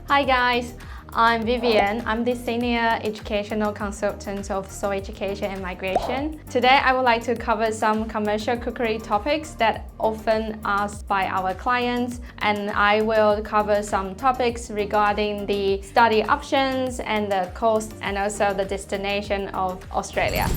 Hi guys, I'm Vivian. I'm the Senior Educational Consultant of Soul Education and Migration. Today I would like to cover some commercial cookery topics that often asked by our clients, and I will cover some topics regarding the study options and the cost and also the destination of Australia.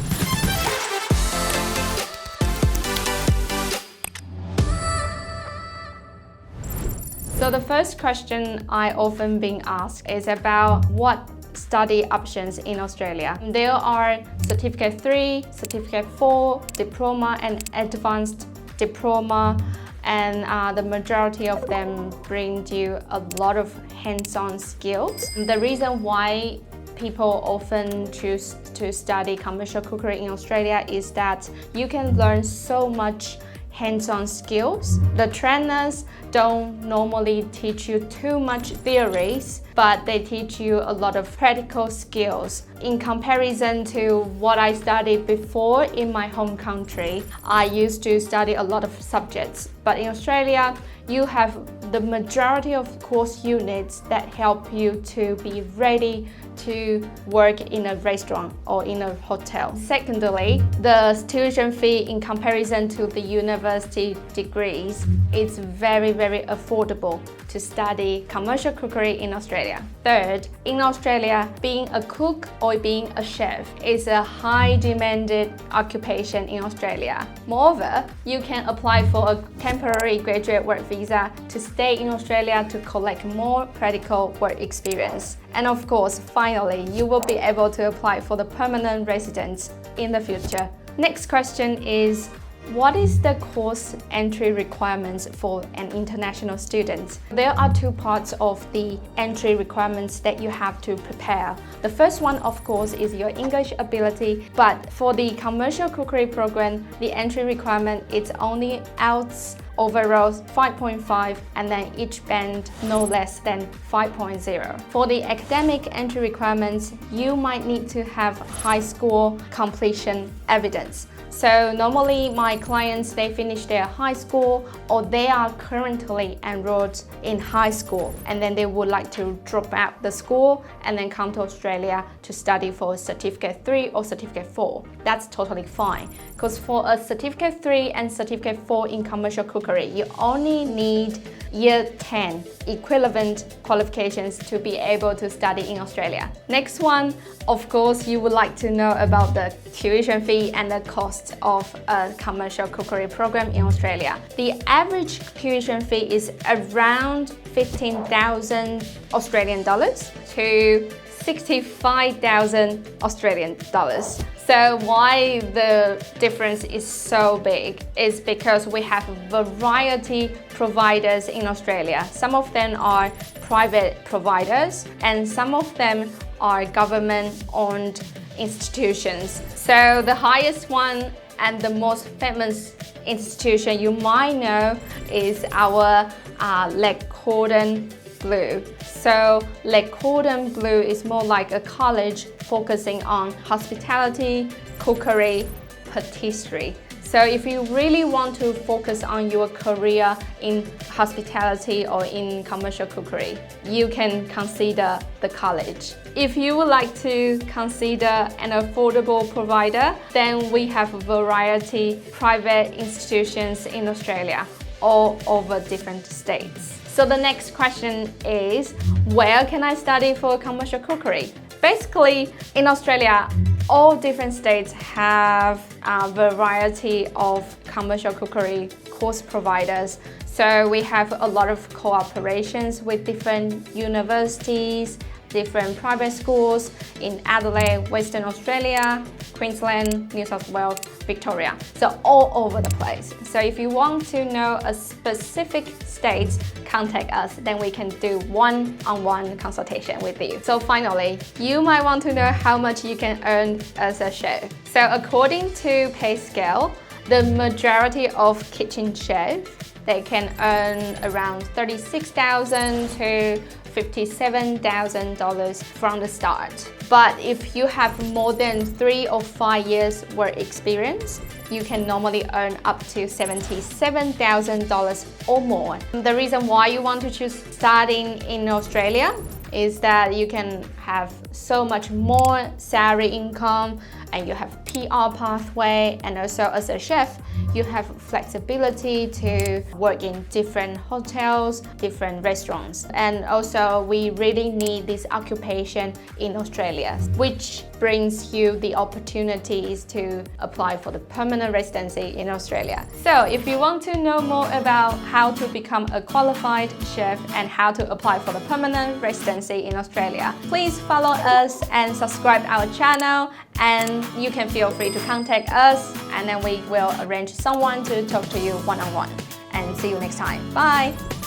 So the first question I often being asked is about what study options in Australia. There are Certificate 3, Certificate 4, Diploma and Advanced Diploma, and the majority of them bring you a lot of hands-on skills. The reason why people often choose to study commercial cookery in Australia is that you can learn so much hands-on skills. The trainers don't normally teach you too much theories, but they teach you a lot of practical skills. In comparison to what I studied before in my home country, I used to study a lot of subjects. But in Australia, you have the majority of course units that help you to be ready to work in a restaurant or in a hotel. Secondly, the tuition fee in comparison to the university degrees is very affordable to study commercial cookery in Australia. Third, in Australia, being a cook or being a chef is a high demanded occupation in Australia. Moreover, you can apply for a temporary graduate work visa to stay in Australia to collect more practical work experience. And of course, finally, you will be able to apply for the permanent residence in the future. Next question is, what is the course entry requirements for an international student? There are two parts of the entry requirements that you have to prepare. The first one, of course, is your English ability, but for the commercial cookery program, the entry requirement is only IELTS overall 5.5 and then each band no less than 5.0. For the academic entry requirements, you might need to have high school completion evidence. So normally my clients, they finish their high school or they are currently enrolled in high school and then they would like to drop out the school and then come to Australia to study for Certificate 3 or Certificate 4. That's totally fine, because for a Certificate 3 and Certificate 4 in commercial cookery, you only need Year 10 equivalent qualifications to be able to study in Australia. Next one, of course, you would like to know about the tuition fee and the cost of a commercial cookery program in Australia. The average tuition fee is around 15,000 Australian dollars to 65,000 Australian dollars. So why the difference is so big is because we have a variety providers in Australia. Some of them are private providers and some of them are government-owned institutions. So the highest one and the most famous institution you might know is our Lake Cordon Blue. So Lake Cordon Blue is more like a college focusing on hospitality, cookery, patisserie. So if you really want to focus on your career in hospitality or in commercial cookery, you can consider the college. If you would like to consider an affordable provider, then we have a variety private institutions in Australia, all over different states. So the next question is, where can I study for commercial cookery? Basically, in Australia, all different states have a variety of commercial cookery course providers. So we have a lot of cooperations with different universities, different private schools in Adelaide, Western Australia, Queensland, New South Wales, Victoria. So all over the place. So if you want to know a specific state, contact us, then we can do one-on-one consultation with you. So finally, you might want to know how much you can earn as a chef. So according to pay scale, the majority of kitchen chefs, they can earn around $36,000 to $57,000 from the start. But if you have more than 3 or 5 years work experience, you can normally earn up to $77,000 or more. The reason why you want to choose studying in Australia is that you can have so much more salary income, and you have PR pathway, and also as a chef, you have flexibility to work in different hotels, different restaurants. And also we really need this occupation in Australia, which brings you the opportunities to apply for the permanent residency in Australia. So if you want to know more about how to become a qualified chef and how to apply for the permanent residency in Australia, please follow us and subscribe our channel, and you can feel free to contact us, and then we will arrange someone to talk to you one-on-one. And see you next time. Bye!